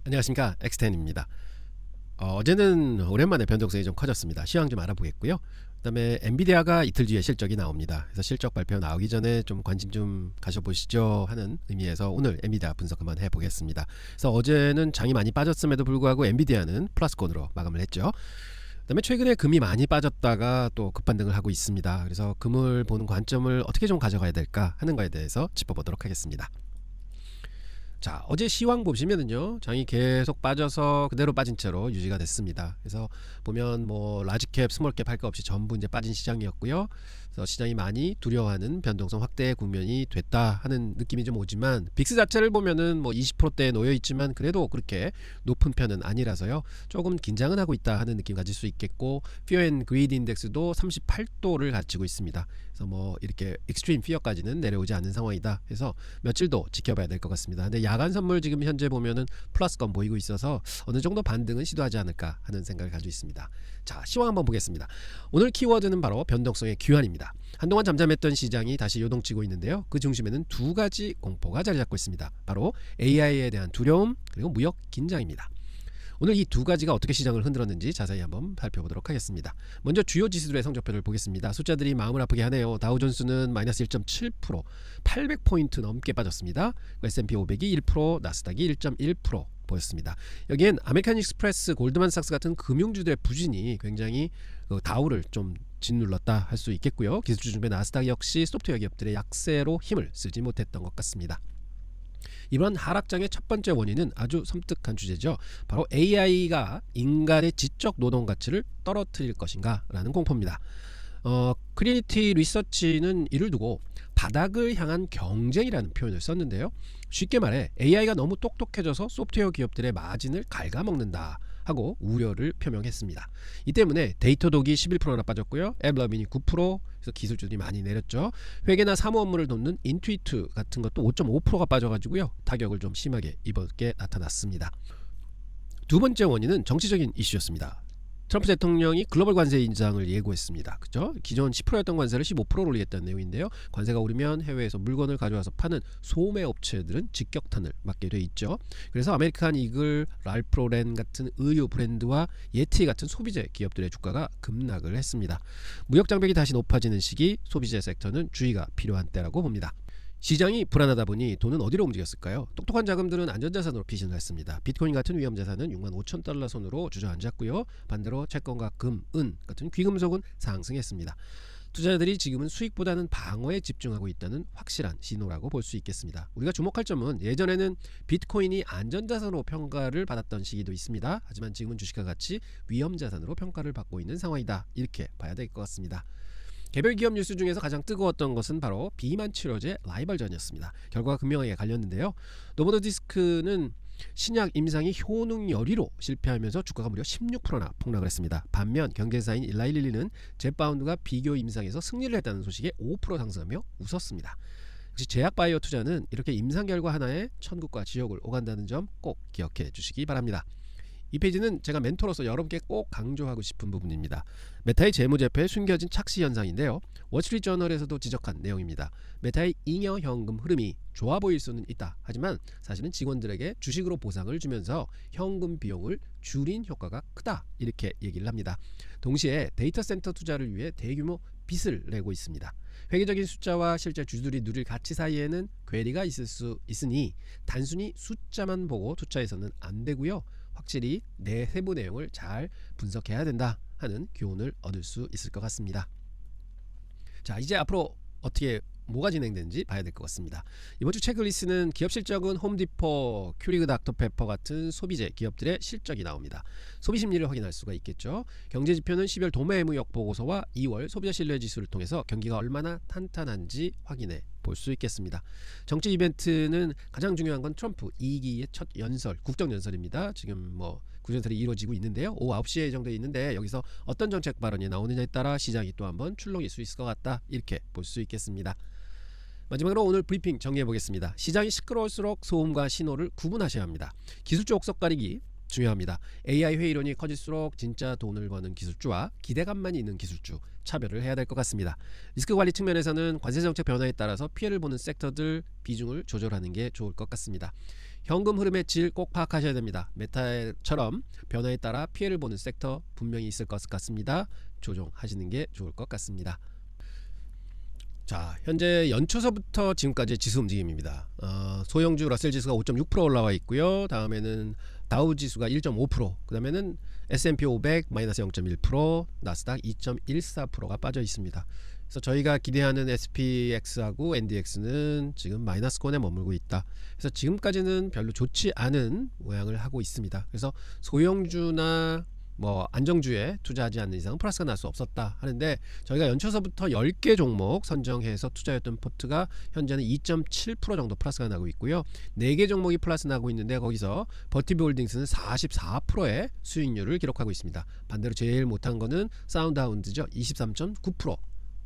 안녕하십니까, 엑스텐입니다. 어제는 오랜만에 변동성이 좀 커졌습니다. 시황 좀 알아보겠고요. 그 다음에 엔비디아가 이틀 뒤에 실적이 나옵니다. 그래서 실적 발표 나오기 전에 좀 관심 좀 가져보시죠 하는 의미에서 오늘 엔비디아 분석 한번 해보겠습니다. 그래서 어제는 장이 많이 빠졌음에도 불구하고 엔비디아는 플러스권으로 마감을 했죠. 그 다음에 최근에 금이 많이 빠졌다가 또 급반등을 하고 있습니다. 그래서 금을 보는 관점을 어떻게 좀 가져가야 될까 하는 거에 대해서 짚어보도록 하겠습니다. 자, 어제 시황 보시면은요, 장이 계속 빠져서 그대로 빠진 채로 유지가 됐습니다. 그래서 보면 뭐 라지캡, 스몰캡 할 거 없이 전부 이제 빠진 시장이었고요. 그래서 시장이 많이 두려워하는 변동성 확대 국면이 됐다 하는 느낌이 좀 오지만, 빅스 자체를 보면은 뭐 20%대에 놓여 있지만 그래도 그렇게 높은 편은 아니라서요, 조금 긴장은 하고 있다 하는 느낌 가질 수 있겠고, 피어 앤 그리드 인덱스도 38도를 가지고 있습니다. 그래서 뭐 이렇게 익스트림 피어까지는 내려오지 않는 상황이다. 그래서 며칠 더 지켜봐야 될 것 같습니다. 근데 야간 선물 지금 현재 보면은 플러스권 보이고 있어서 어느 정도 반등은 시도하지 않을까 하는 생각을 가지고 있습니다. 자, 시황 한번 보겠습니다. 오늘 키워드는 바로 변동성의 귀환입니다. 한동안 잠잠했던 시장이 다시 요동치고 있는데요. 그 중심에는 두 가지 공포가 자리 잡고 있습니다. 바로 AI에 대한 두려움, 그리고 무역 긴장입니다. 오늘 이 두 가지가 어떻게 시장을 흔들었는지 자세히 한번 살펴보도록 하겠습니다. 먼저 주요 지수들의 성적표를 보겠습니다. 숫자들이 마음을 아프게 하네요. 다우존스는 마이너스 1.7%, 800포인트 넘게 빠졌습니다. S&P 500이 1%, 나스닥이 1.1% 보였습니다. 여기엔 아메리칸 익스프레스, 골드만삭스 같은 금융주들의 부진이 굉장히 다우를 좀 짓눌렀다 할 수 있겠고요. 기술주 중에 나스닥 역시 소프트웨어 기업들의 약세로 힘을 쓰지 못했던 것 같습니다. 이번 하락장의 첫 번째 원인은 아주 섬뜩한 주제죠. 바로 AI가 인간의 지적 노동 가치를 떨어뜨릴 것인가 라는 공포입니다. 크리니티 리서치는 이를 두고 바닥을 향한 경쟁이라는 표현을 썼는데요. 쉽게 말해 AI가 너무 똑똑해져서 소프트웨어 기업들의 마진을 갉아먹는다 하고 우려를 표명했습니다. 이 때문에 데이터독이 11%나 빠졌고요. 앱러빈이 9%, 그래서 기술주들이 많이 내렸죠. 회계나 사무 업무를 돕는 인투이트 같은 것도 5.5%가 빠져가지고요, 타격을 좀 심하게 입었게 나타났습니다. 두 번째 원인은 정치적인 이슈였습니다. 트럼프 대통령이 글로벌 관세 인상을 예고했습니다. 그죠? 기존 10%였던 관세를 15%로 올리겠다는 내용인데요. 관세가 오르면 해외에서 물건을 가져와서 파는 소매 업체들은 직격탄을 맞게 돼 있죠. 그래서 아메리칸 이글, 랄프 로렌 같은 의류 브랜드와 예티 같은 소비재 기업들의 주가가 급락을 했습니다. 무역 장벽이 다시 높아지는 시기, 소비재 섹터는 주의가 필요한 때라고 봅니다. 시장이 불안하다 보니 돈은 어디로 움직였을까요? 똑똑한 자금들은 안전자산으로 피신을 했습니다. 비트코인 같은 위험자산은 65,000달러 선으로 주저앉았고요. 반대로 채권과 금, 은 같은 귀금속은 상승했습니다. 투자자들이 지금은 수익보다는 방어에 집중하고 있다는 확실한 신호라고 볼 수 있겠습니다. 우리가 주목할 점은 예전에는 비트코인이 안전자산으로 평가를 받았던 시기도 있습니다. 하지만 지금은 주식과 같이 위험자산으로 평가를 받고 있는 상황이다, 이렇게 봐야 될 것 같습니다. 개별 기업 뉴스 중에서 가장 뜨거웠던 것은 바로 비만 치료제 라이벌전이었습니다. 결과가 극명하게 갈렸는데요. 노보노디스크는 신약 임상이 효능 열의로 실패하면서 주가가 무려 16%나 폭락을 했습니다. 반면 경제사인 일라일리는 젯바운드가 비교 임상에서 승리를 했다는 소식에 5% 상승하며 웃었습니다. 역시 제약 바이오 투자는 이렇게 임상 결과 하나에 천국과 지옥을 오간다는 점 꼭 기억해 주시기 바랍니다. 이 페이지는 제가 멘토로서 여러분께 꼭 강조하고 싶은 부분입니다. 메타의 재무제표에 숨겨진 착시 현상인데요. 월스트리트저널에서도 지적한 내용입니다. 메타의 잉여 현금 흐름이 좋아 보일 수는 있다. 하지만 사실은 직원들에게 주식으로 보상을 주면서 현금 비용을 줄인 효과가 크다, 이렇게 얘기를 합니다. 동시에 데이터 센터 투자를 위해 대규모 빚을 내고 있습니다. 회계적인 숫자와 실제 주주들이 누릴 가치 사이에는 괴리가 있을 수 있으니 단순히 숫자만 보고 투자해서는 안 되고요. 확실히 내세부 내용을 잘 분석해야 된다 하는 교훈을 얻을 수 있을 것 같습니다. 자, 이제 앞으로 어떻게 뭐가 진행되는지 봐야 될 것 같습니다. 이번 주 체크리스트는 기업 실적은 홈디포, 큐리그 닥터페퍼 같은 소비재 기업들의 실적이 나옵니다. 소비 심리를 확인할 수가 있겠죠. 경제지표는 12월 도매무역 보고서와 2월 소비자 신뢰지수를 통해서 경기가 얼마나 탄탄한지 확인해 볼 수 있겠습니다. 정치 이벤트는 가장 중요한 건 트럼프 2기의 첫 연설, 국정연설입니다. 지금 뭐 국정연설이 이루어지고 있는데요. 오후 9시에 정도 있는데 여기서 어떤 정책 발언이 나오느냐에 따라 시장이 또 한번 출렁일 수 있을 것 같다, 이렇게 볼 수 있겠습니다. 마지막으로 오늘 브리핑 정리해 보겠습니다. 시장이 시끄러울수록 소음과 신호를 구분하셔야 합니다. 기술주 옥석 가리기 중요합니다. AI 회의론이 커질수록 진짜 돈을 버는 기술주와 기대감만 있는 기술주 차별을 해야 될 것 같습니다. 리스크 관리 측면에서는 관세 정책 변화에 따라서 피해를 보는 섹터들 비중을 조절하는 게 좋을 것 같습니다. 현금 흐름의 질 꼭 파악하셔야 됩니다. 메타처럼 변화에 따라 피해를 보는 섹터 분명히 있을 것 같습니다. 조정하시는 게 좋을 것 같습니다. 자, 현재 연초서부터 지금까지 지수 움직임입니다. 소형주 러셀 지수가 5.6% 올라와 있고요. 다음에는 다우 지수가 1.5%, 그 다음에는 S&P 500 마이너스 0.1%, 나스닥 2.14%가 빠져 있습니다. 그래서 저희가 기대하는 SPX하고 NDX는 지금 마이너스권에 머물고 있다. 그래서 지금까지는 별로 좋지 않은 모양을 하고 있습니다. 그래서 소형주나 안정주에 투자하지 않는 이상 플러스가 날 수 없었다 하는데, 저희가 연초서부터 10개 종목 선정해서 투자했던 포트가 현재는 2.7% 정도 플러스가 나고 있고요. 4개 종목이 플러스 나고 있는데, 거기서 버티비 홀딩스는 44%의 수익률을 기록하고 있습니다. 반대로 제일 못한 거는 사운드하운드죠. 23.9%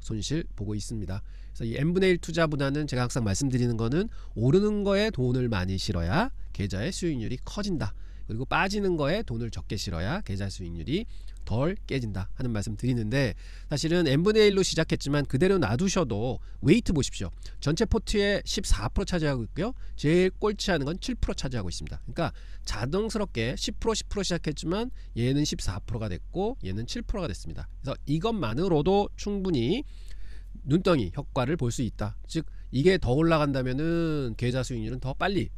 손실 보고 있습니다. 그래서 이 n분의 1 투자보다는 제가 항상 말씀드리는 거는 오르는 거에 돈을 많이 실어야 계좌의 수익률이 커진다. 그리고 빠지는 거에 돈을 적게 실어야 계좌 수익률이 덜 깨진다 하는 말씀 드리는데, 사실은 n분의 1로 시작했지만 그대로 놔두셔도 웨이트 보십시오. 전체 포트의 14% 차지하고 있고요. 제일 꼴찌하는 건 7% 차지하고 있습니다. 그러니까 자동스럽게 10% 시작했지만 얘는 14%가 됐고 얘는 7%가 됐습니다. 그래서 이것만으로도 충분히 눈덩이 효과를 볼 수 있다. 즉 이게 더 올라간다면은 계좌 수익률은 더 빨리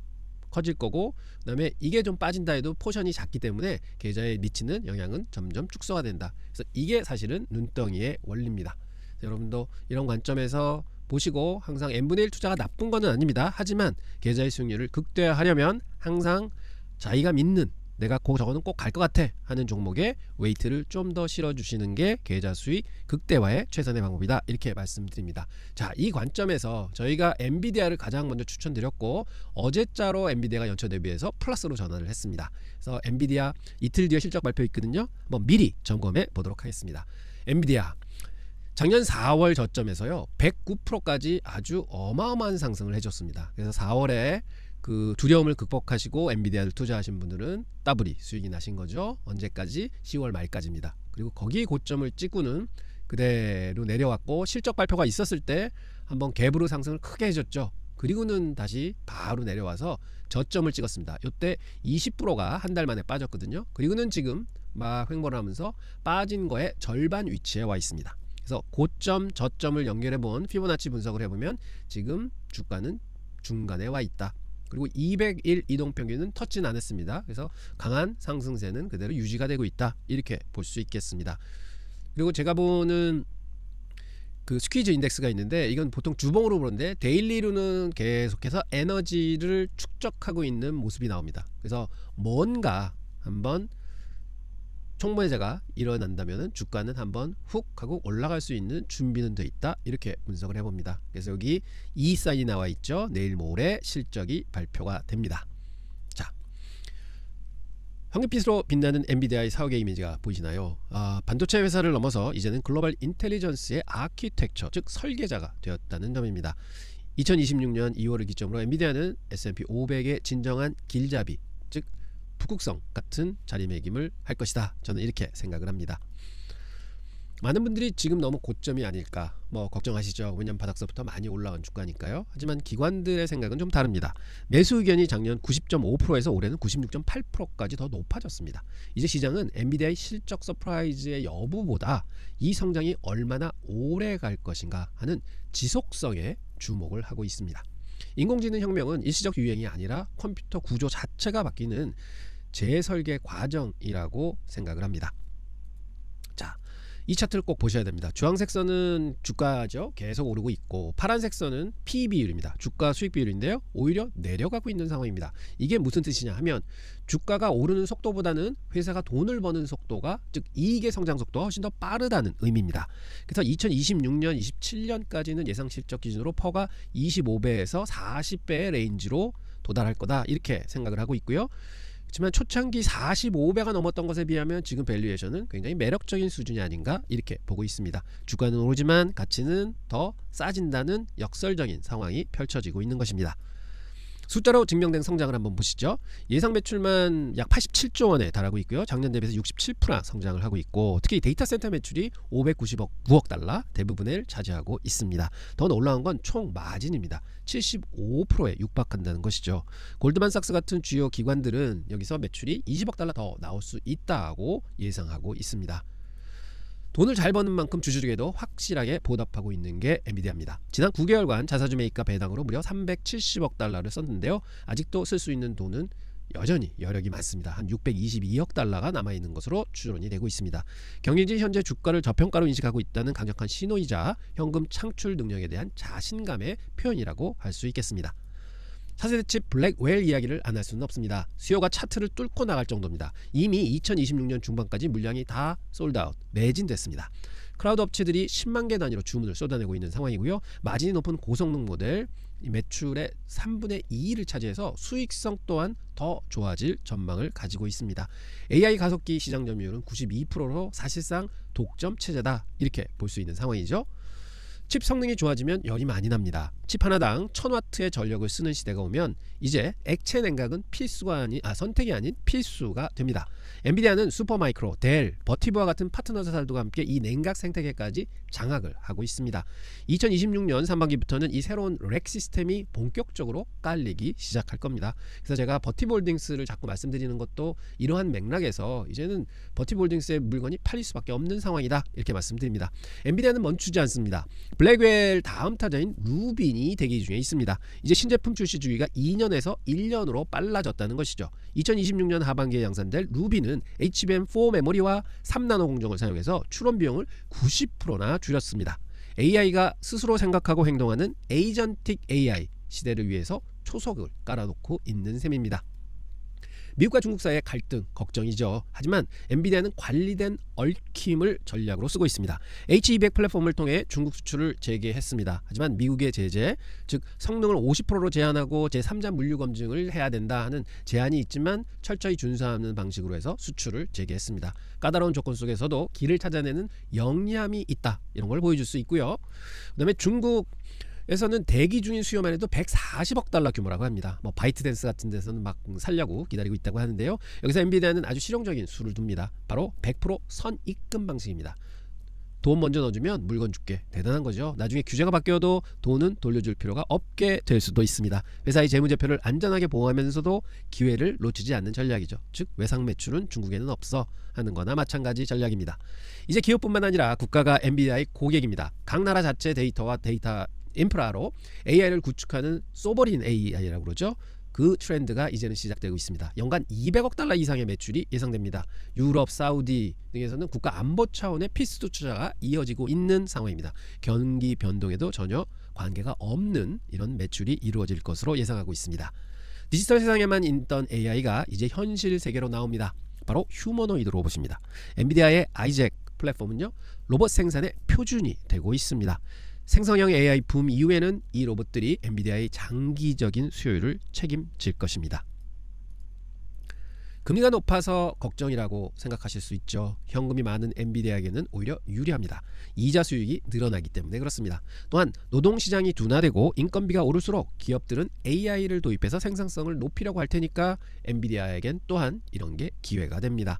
커질 거고, 그 다음에 이게 좀 빠진다 해도 포션이 작기 때문에 계좌에 미치는 영향은 점점 축소가 된다. 그래서 이게 사실은 눈덩이의 원리입니다. 여러분도 이런 관점에서 보시고, 항상 n분의 1 투자가 나쁜 거는 아닙니다. 하지만 계좌의 수익률을 극대화하려면 항상 자기가 믿는, 내가 저거는 꼭 갈 것 같아 하는 종목에 웨이트를 좀 더 실어주시는 게 계좌 수익 극대화의 최선의 방법이다, 이렇게 말씀드립니다. 자, 이 관점에서 저희가 엔비디아를 가장 먼저 추천드렸고, 어제자로 엔비디아가 연초 대비해서 플러스로 전환을 했습니다. 그래서 엔비디아 이틀 뒤에 실적 발표 있거든요. 한번 미리 점검해 보도록 하겠습니다. 엔비디아 작년 4월 저점에서요 109%까지 아주 어마어마한 상승을 해줬습니다. 그래서 4월에 그 두려움을 극복하시고 엔비디아를 투자하신 분들은 더블이 수익이 나신 거죠. 언제까지? 10월 말까지입니다. 그리고 거기 고점을 찍고는 그대로 내려왔고, 실적 발표가 있었을 때 한번 갭으로 상승을 크게 해줬죠. 그리고는 다시 바로 내려와서 저점을 찍었습니다. 이때 20%가 한 달 만에 빠졌거든요. 그리고는 지금 막 횡보를 하면서 빠진 거의 절반 위치에 와 있습니다. 그래서 고점 저점을 연결해 본 피보나치 분석을 해보면 지금 주가는 중간에 와 있다. 그리고 200일 이동평균은 터치는 안 했습니다. 그래서 강한 상승세는 그대로 유지가 되고 있다, 이렇게 볼 수 있겠습니다. 그리고 제가 보는 그 스퀴즈 인덱스가 있는데, 이건 보통 주봉으로 보는데 데일리로는 계속해서 에너지를 축적하고 있는 모습이 나옵니다. 그래서 뭔가 한번 총매제가 일어난다면 주가는 한번 훅 하고 올라갈 수 있는 준비는 돼 있다, 이렇게 분석을 해봅니다. 그래서 여기 이 사인이 나와 있죠. 내일 모레 실적이 발표가 됩니다. 자, 황금빛으로 빛나는 엔비디아의 사후계 이미지가 보이시나요? 반도체 회사를 넘어서 이제는 글로벌 인텔리전스의 아키텍처, 즉 설계자가 되었다는 점입니다. 2026년 2월을 기점으로 엔비디아는 S&P 500의 진정한 길잡이, 즉 북극성 같은 자리매김을 할 것이다, 저는 이렇게 생각을 합니다. 많은 분들이 지금 너무 고점이 아닐까 걱정하시죠. 왜냐하면 바닥서부터 많이 올라간 주가니까요. 하지만 기관들의 생각은 좀 다릅니다. 매수 의견이 작년 90.5%에서 올해는 96.8%까지 더 높아졌습니다. 이제 시장은 엔비디아의 실적 서프라이즈의 여부보다 이 성장이 얼마나 오래 갈 것인가 하는 지속성에 주목을 하고 있습니다. 인공지능 혁명은 일시적 유행이 아니라 컴퓨터 구조 자체가 바뀌는 재설계 과정이라고 생각을 합니다. 자, 이 차트를 꼭 보셔야 됩니다. 주황색 선은 주가죠. 계속 오르고 있고, 파란색 선은 PE 비율입니다. 주가 수익 비율인데요. 오히려 내려가고 있는 상황입니다. 이게 무슨 뜻이냐 하면, 주가가 오르는 속도보다는 회사가 돈을 버는 속도가, 즉 이익의 성장 속도가 훨씬 더 빠르다는 의미입니다. 그래서 2026년, 27년까지는 예상 실적 기준으로 퍼가 25배에서 40배의 레인지로 도달할 거다, 이렇게 생각을 하고 있고요. 하지만 초창기 45배가 넘었던 것에 비하면 지금 밸류에이션은 굉장히 매력적인 수준이 아닌가, 이렇게 보고 있습니다. 주가는 오르지만 가치는 더 싸진다는 역설적인 상황이 펼쳐지고 있는 것입니다. 숫자로 증명된 성장을 한번 보시죠. 예상 매출만 약 87조 원에 달하고 있고요. 작년 대비해서 67% 성장을 하고 있고, 특히 데이터 센터 매출이 590억 달러 대부분을 차지하고 있습니다. 더 놀라운 건 총 마진입니다. 75%에 육박한다는 것이죠. 골드만삭스 같은 주요 기관들은 여기서 매출이 20억 달러 더 나올 수 있다고 예상하고 있습니다. 돈을 잘 버는 만큼 주주에게도 확실하게 보답하고 있는 게 엔비디아입니다. 지난 9개월간 자사주 매입과 배당으로 무려 370억 달러를 썼는데요. 아직도 쓸 수 있는 돈은 여전히 여력이 많습니다. 한 622억 달러가 남아있는 것으로 추론이 되고 있습니다. 경영진이 현재 주가를 저평가로 인식하고 있다는 강력한 신호이자 현금 창출 능력에 대한 자신감의 표현이라고 할 수 있겠습니다. 차세대 칩 블랙웰 이야기를 안 할 수는 없습니다. 수요가 차트를 뚫고 나갈 정도입니다. 이미 2026년 중반까지 물량이 다 솔드아웃, 매진됐습니다. 클라우드 업체들이 10만 개 단위로 주문을 쏟아내고 있는 상황이고요. 마진이 높은 고성능 모델 매출의 3분의 2를 차지해서 수익성 또한 더 좋아질 전망을 가지고 있습니다. AI 가속기 시장 점유율은 92%로 사실상 독점 체제다, 이렇게 볼 수 있는 상황이죠. 칩 성능이 좋아지면 열이 많이 납니다. 칩 하나당 1000W의 전력을 쓰는 시대가 오면 이제 액체 냉각은 선택이 아닌 필수가 됩니다. 엔비디아는 슈퍼마이크로, 델, 버티브와 같은 파트너사들과 함께 이 냉각 생태계까지 장악을 하고 있습니다. 2026년 상반기부터는 이 새로운 렉 시스템이 본격적으로 깔리기 시작할 겁니다. 그래서 제가 버티브홀딩스를 자꾸 말씀드리는 것도 이러한 맥락에서 이제는 버티브홀딩스의 물건이 팔릴 수밖에 없는 상황이다, 이렇게 말씀드립니다. 엔비디아는 멈추지 않습니다. 블랙웰 다음 타자인 루빈이 대기 중에 있습니다. 이제 신제품 출시 주기가 2년에서 1년으로 빨라졌다는 것이죠. 2026년 하반기에 양산될 루빈은 HBM4 메모리와 3나노 공정을 사용해서 추론 비용을 90%나 줄였습니다. AI가 스스로 생각하고 행동하는 에이전틱 AI 시대를 위해서 초석을 깔아놓고 있는 셈입니다. 미국과 중국 사이의 갈등 걱정이죠. 하지만 엔비디아는 관리된 얽힘을 전략으로 쓰고 있습니다. H200 플랫폼을 통해 중국 수출을 재개했습니다. 하지만 미국의 제재, 즉 성능을 50%로 제한하고 제3자 물류 검증을 해야 된다 하는 제한이 있지만 철저히 준수하는 방식으로 해서 수출을 재개했습니다. 까다로운 조건 속에서도 길을 찾아내는 영리함이 있다, 이런 걸 보여줄 수 있고요. 그다음에 중국에서는 대기 중인 수요만 해도 140억 달러 규모라고 합니다. 바이트댄스 같은 데서는 막 살려고 기다리고 있다고 하는데요. 여기서 엔비디아는 아주 실용적인 수를 둡니다. 바로 100% 선입금 방식입니다. 돈 먼저 넣어주면 물건 줄게. 대단한 거죠. 나중에 규제가 바뀌어도 돈은 돌려줄 필요가 없게 될 수도 있습니다. 회사의 재무제표를 안전하게 보호하면서도 기회를 놓치지 않는 전략이죠. 즉 외상 매출은 중국에는 없어 하는 거나 마찬가지 전략입니다. 이제 기업뿐만 아니라 국가가 엔비디아의 고객입니다. 각 나라 자체 데이터와 데이터 인프라로 AI를 구축하는 소버린 AI라고 그러죠. 그 트렌드가 이제는 시작되고 있습니다. 연간 200억 달러 이상의 매출이 예상됩니다. 유럽, 사우디 등에서는 국가 안보 차원의 필수 투자가 이어지고 있는 상황입니다. 경기 변동에도 전혀 관계가 없는 이런 매출이 이루어질 것으로 예상하고 있습니다. 디지털 세상에만 있던 AI가 이제 현실 세계로 나옵니다. 바로 휴머노이드 로봇입니다. 엔비디아의 아이잭 플랫폼은요, 로봇 생산의 표준이 되고 있습니다. 생성형 AI 붐 이후에는 이 로봇들이 엔비디아의 장기적인 수요율을 책임질 것입니다. 금리가 높아서 걱정이라고 생각하실 수 있죠. 현금이 많은 엔비디아에게는 오히려 유리합니다. 이자 수익이 늘어나기 때문에 그렇습니다. 또한 노동시장이 둔화되고 인건비가 오를수록 기업들은 AI를 도입해서 생산성을 높이려고 할 테니까 엔비디아에겐 또한 이런 게 기회가 됩니다.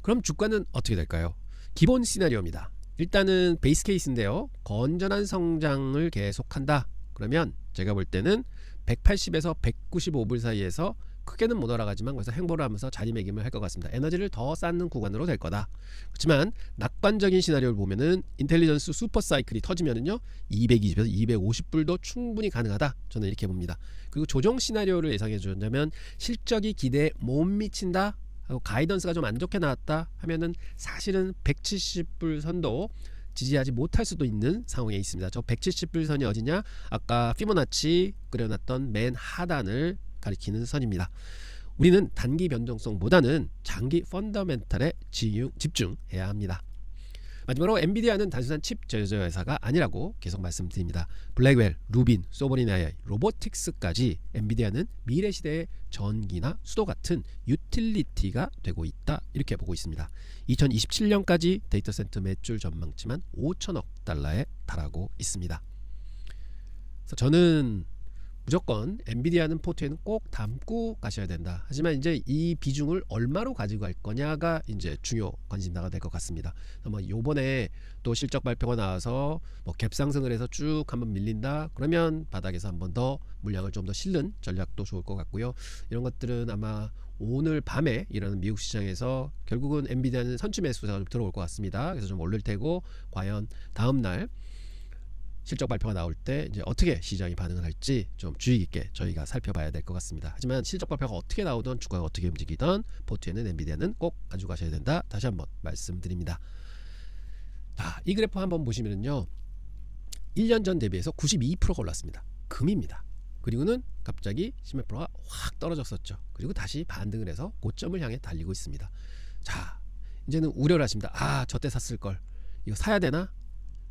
그럼 주가는 어떻게 될까요? 기본 시나리오입니다. 일단은 베이스 케이스인데요. 건전한 성장을 계속한다. 그러면 제가 볼 때는 180에서 195불 사이에서 크게는 못 올라가지만 거기서 행보를 하면서 자리매김을 할 것 같습니다. 에너지를 더 쌓는 구간으로 될 거다. 그렇지만 낙관적인 시나리오를 보면은 인텔리전스 슈퍼 사이클이 터지면은요 220에서 250불도 충분히 가능하다. 저는 이렇게 봅니다. 그리고 조정 시나리오를 예상해 주자면 실적이 기대에 못 미친다 하고 가이던스가 좀 안 좋게 나왔다 하면은 사실은 170불 선도 지지하지 못할 수도 있는 상황에 있습니다. 저 170불 선이 어디냐? 아까 피보나치 그려놨던 맨 하단을 가리키는 선입니다. 우리는 단기 변동성보다는 장기 펀더멘탈에 집중해야 합니다. 마지막으로 엔비디아는 단순한 칩 제조 회사가 아니라고 계속 말씀드립니다. 블랙웰, 루빈, 소버린 AI, 로보틱스까지 엔비디아는 미래 시대의 전기나 수도 같은 유틸리티가 되고 있다, 이렇게 보고 있습니다. 2027년까지 데이터 센터 매출 전망치만 5천억 달러에 달하고 있습니다. 그래서 저는 무조건 엔비디아는 포트에는 꼭 담고 가셔야 된다. 하지만 이제 이 비중을 얼마로 가지고 갈 거냐가 이제 중요 관심사가 될 것 같습니다. 뭐 요번에 또 실적 발표가 나와서 뭐 갭 상승을 해서 쭉 한번 밀린다. 그러면 바닥에서 한번 더 물량을 좀 더 실는 전략도 좋을 것 같고요. 이런 것들은 아마 오늘 밤에 일어나는 미국 시장에서 결국은 엔비디아는 선취 매수가 좀 들어올 것 같습니다. 그래서 좀 오를 테고 과연 다음 날 실적 발표가 나올 때 이제 어떻게 시장이 반응을 할지 좀 주의 깊게 저희가 살펴봐야 될 것 같습니다. 하지만 실적 발표가 어떻게 나오든 주가가 어떻게 움직이든 포트에는 엔비디아는 꼭 가져가셔야 된다. 다시 한번 말씀드립니다. 자, 이 그래프 한번 보시면요. 1년 전 대비해서 92%가 올랐습니다. 금입니다. 그리고는 갑자기 10%가 확 떨어졌었죠. 그리고 다시 반등을 해서 고점을 향해 달리고 있습니다. 자, 이제는 우려를 하십니다. 아, 저때 샀을 걸. 이거 사야 되나?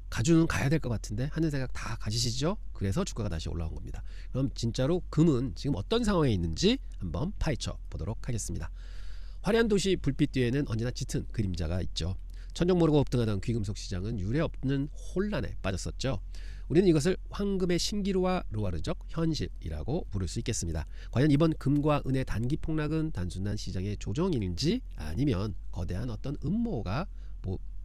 가주는 가야 될 것 같은데 하는 생각 다 가지시죠? 그래서 주가가 다시 올라온 겁니다. 그럼 진짜로 금은 지금 어떤 상황에 있는지 한번 파헤쳐 보도록 하겠습니다. 화려한 도시 불빛 뒤에는 언제나 짙은 그림자가 있죠. 천정 모르고 급등하던 귀금속 시장은 유례없는 혼란에 빠졌었죠. 우리는 이것을 황금의 신기루와 르와르적 현실이라고 부를 수 있겠습니다. 과연 이번 금과 은의 단기 폭락은 단순한 시장의 조정인지 아니면 거대한 어떤 음모가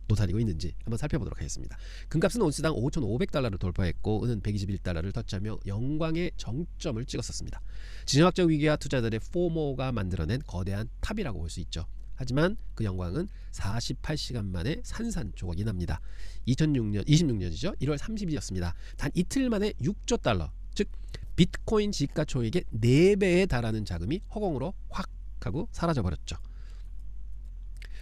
도사리고 있는지 한번 살펴보도록 하겠습니다. 금값은 온스당 5,500달러를 돌파했고 은은 121달러를 터치하며 영광의 정점을 찍었었습니다. 지정학적 위기와 투자들의 포모가 만들어낸 거대한 탑이라고 볼 수 있죠. 하지만 그 영광은 48시간 만에 산산조각이 납니다. 26년이죠. 1월 30일이었습니다. 단 이틀 만에 6조 달러, 즉 비트코인 시가총액의 4배에 달하는 자금이 허공으로 확 하고 사라져버렸죠.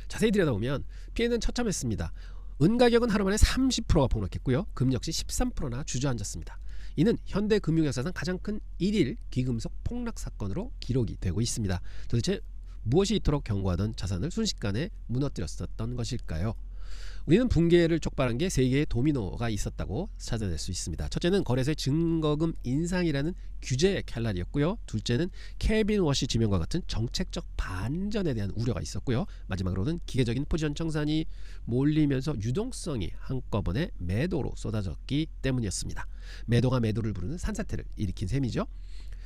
자세히 들여다보면 피해는 처참했습니다. 은 가격은 하루 만에 30%가 폭락했고요. 금 역시 13%나 주저앉았습니다. 이는 현대 금융 역사상 가장 큰 1일 귀금속 폭락 사건으로 기록이 되고 있습니다. 도대체 무엇이 이토록 견고하던 자산을 순식간에 무너뜨렸었던 것일까요? 우리는 붕괴를 촉발한 게 세 개의 도미노가 있었다고 찾아낼 수 있습니다. 첫째는 거래소의 증거금 인상이라는 규제의 칼날이었고요. 둘째는 케빈 워시 지명과 같은 정책적 반전에 대한 우려가 있었고요. 마지막으로는 기계적인 포지션 청산이 몰리면서 유동성이 한꺼번에 매도로 쏟아졌기 때문이었습니다. 매도가 매도를 부르는 산사태를 일으킨 셈이죠.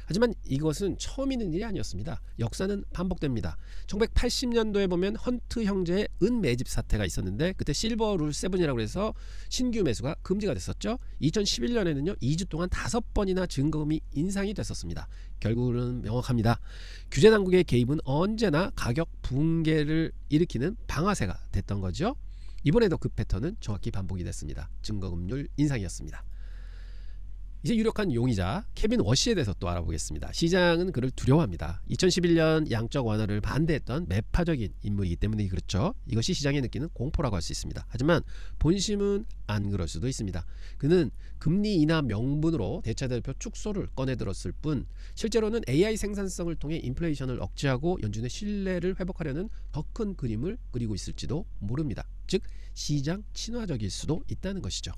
하지만 이것은 처음 있는 일이 아니었습니다. 역사는 반복됩니다. 1980년도에 보면 헌트 형제의 은 매집 사태가 있었는데 그때 실버 룰 7이라고 해서 신규 매수가 금지가 됐었죠. 2011년에는요 2주 동안 5번이나 증거금이 인상이 됐었습니다. 결국은 명확합니다. 규제 당국의 개입은 언제나 가격 붕괴를 일으키는 방아쇠가 됐던 거죠. 이번에도 그 패턴은 정확히 반복이 됐습니다. 증거금률 인상이었습니다. 이제 유력한 용의자 케빈 워시에 대해서 또 알아보겠습니다. 시장은 그를 두려워합니다. 2011년 양적 완화를 반대했던 매파적인 인물이기 때문에 그렇죠. 이것이 시장에 느끼는 공포라고 할 수 있습니다. 하지만 본심은 안 그럴 수도 있습니다. 그는 금리 인하 명분으로 대차대표 축소를 꺼내들었을 뿐 실제로는 AI 생산성을 통해 인플레이션을 억제하고 연준의 신뢰를 회복하려는 더 큰 그림을 그리고 있을지도 모릅니다. 즉 시장 친화적일 수도 있다는 것이죠.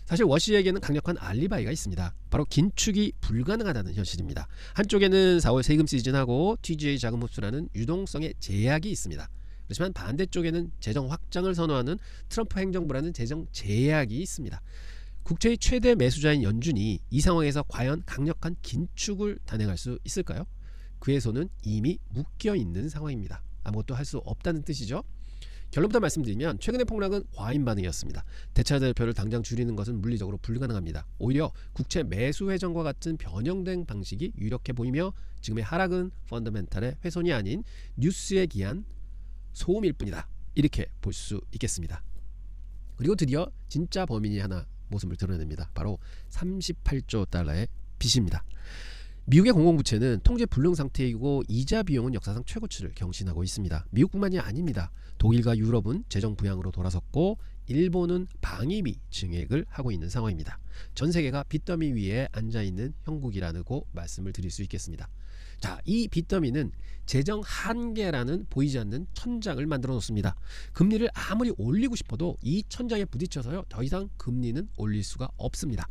사실 워시에게는 강력한 알리바이가 있습니다. 바로 긴축이 불가능하다는 현실입니다. 한쪽에는 4월 세금 시즌하고 TGA 자금 흡수라는 유동성의 제약이 있습니다. 그렇지만 반대쪽에는 재정 확장을 선호하는 트럼프 행정부라는 재정 제약이 있습니다. 국채의 최대 매수자인 연준이 이 상황에서 과연 강력한 긴축을 단행할 수 있을까요? 그의 손은 이미 묶여 있는 상황입니다. 아무것도 할 수 없다는 뜻이죠. 결론부터 말씀드리면 최근의 폭락은 과잉 반응이었습니다. 대차대표를 당장 줄이는 것은 물리적으로 불가능합니다. 오히려 국채 매수 회전과 같은 변형된 방식이 유력해 보이며 지금의 하락은 펀더멘탈의 훼손이 아닌 뉴스에 기한 소음일 뿐이다. 이렇게 볼 수 있겠습니다. 그리고 드디어 진짜 범인이 하나 모습을 드러냅니다. 바로 38조 달러의 빚입니다. 미국의 공공부채는 통제 불능 상태이고 이자 비용은 역사상 최고치를 경신하고 있습니다. 미국뿐만이 아닙니다. 독일과 유럽은 재정 부양으로 돌아섰고 일본은 방위비 증액을 하고 있는 상황입니다. 전 세계가 빚더미 위에 앉아있는 형국이라고 말씀을 드릴 수 있겠습니다. 자, 이 빚더미는 재정 한계라는 보이지 않는 천장을 만들어 놓습니다. 금리를 아무리 올리고 싶어도 이 천장에 부딪혀서요 더 이상 금리는 올릴 수가 없습니다.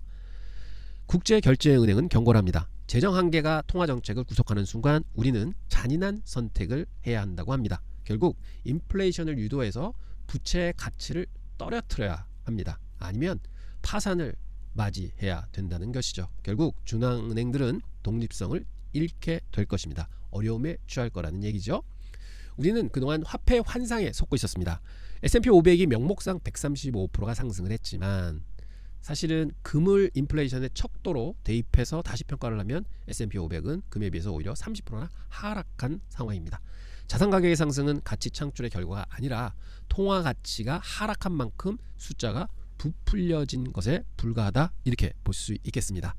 국제결제은행은 경고를 합니다. 재정 한계가 통화정책을 구속하는 순간 우리는 잔인한 선택을 해야 한다고 합니다. 결국 인플레이션을 유도해서 부채의 가치를 떨어뜨려야 합니다. 아니면 파산을 맞이해야 된다는 것이죠. 결국 중앙은행들은 독립성을 잃게 될 것입니다. 어려움에 처할 거라는 얘기죠. 우리는 그동안 화폐 환상에 속고 있었습니다. S&P 500이 명목상 135%가 상승을 했지만 사실은 금을 인플레이션의 척도로 대입해서 다시 평가를 하면 S&P 500은 금에 비해서 오히려 30%나 하락한 상황입니다. 자산 가격의 상승은 가치 창출의 결과가 아니라 통화 가치가 하락한 만큼 숫자가 부풀려진 것에 불과하다, 이렇게 볼 수 있겠습니다.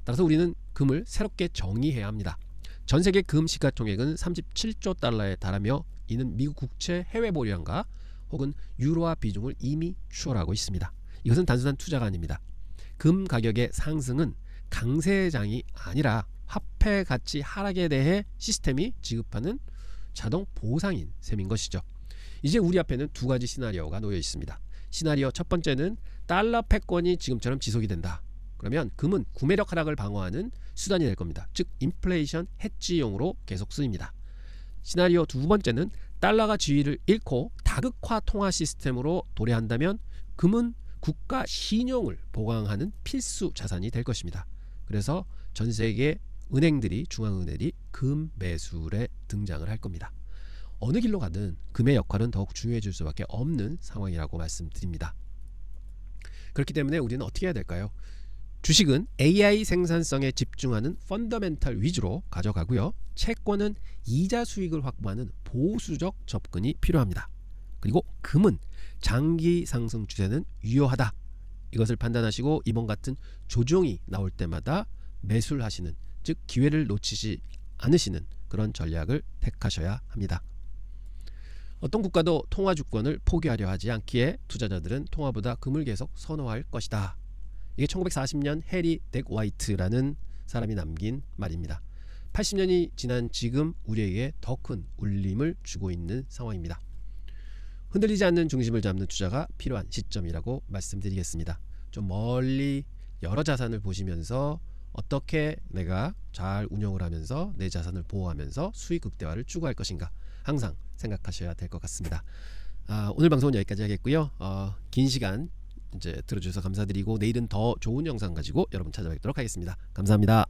따라서 우리는 금을 새롭게 정의해야 합니다. 전 세계 금 시가총액은 37조 달러에 달하며 이는 미국 국채 해외 보유량과 혹은 유로화 비중을 이미 추월하고 있습니다. 이것은 단순한 투자가 아닙니다. 금 가격의 상승은 강세장이 아니라 화폐 가치 하락에 대해 시스템이 지급하는 자동 보상인 셈인 것이죠. 이제 우리 앞에는 두 가지 시나리오가 놓여 있습니다. 시나리오 첫 번째는 달러 패권이 지금처럼 지속이 된다. 그러면 금은 구매력 하락을 방어하는 수단이 될 겁니다. 즉 인플레이션 해지용으로 계속 쓰입니다. 시나리오 두 번째는 달러가 지위를 잃고 다극화 통화 시스템으로 도래한다면 금은 국가 신용을 보강하는 필수 자산이 될 것입니다. 그래서 전 세계 은행들이, 중앙은행들이 금 매수에 등장을 할 겁니다. 어느 길로 가든 금의 역할은 더욱 중요해질 수밖에 없는 상황이라고 말씀드립니다. 그렇기 때문에 우리는 어떻게 해야 될까요? 주식은 AI 생산성에 집중하는 펀더멘탈 위주로 가져가고요. 채권은 이자 수익을 확보하는 보수적 접근이 필요합니다. 그리고 금은 장기 상승 추세는 유효하다. 이것을 판단하시고 이번 같은 조정이 나올 때마다 매수를 하시는, 즉 기회를 놓치지 않으시는 그런 전략을 택하셔야 합니다. 어떤 국가도 통화 주권을 포기하려 하지 않기에 투자자들은 통화보다 금을 계속 선호할 것이다. 이게 1940년 해리 덱 화이트라는 사람이 남긴 말입니다. 80년이 지난 지금 우리에게 더 큰 울림을 주고 있는 상황입니다. 흔들리지 않는 중심을 잡는 투자가 필요한 시점이라고 말씀드리겠습니다. 좀 멀리 여러 자산을 보시면서 어떻게 내가 잘 운영을 하면서 내 자산을 보호하면서 수익 극대화를 추구할 것인가 항상 생각하셔야 될 것 같습니다. 오늘 방송은 여기까지 하겠고요. 긴 시간 이제 들어주셔서 감사드리고 내일은 더 좋은 영상 가지고 여러분 찾아뵙도록 하겠습니다. 감사합니다.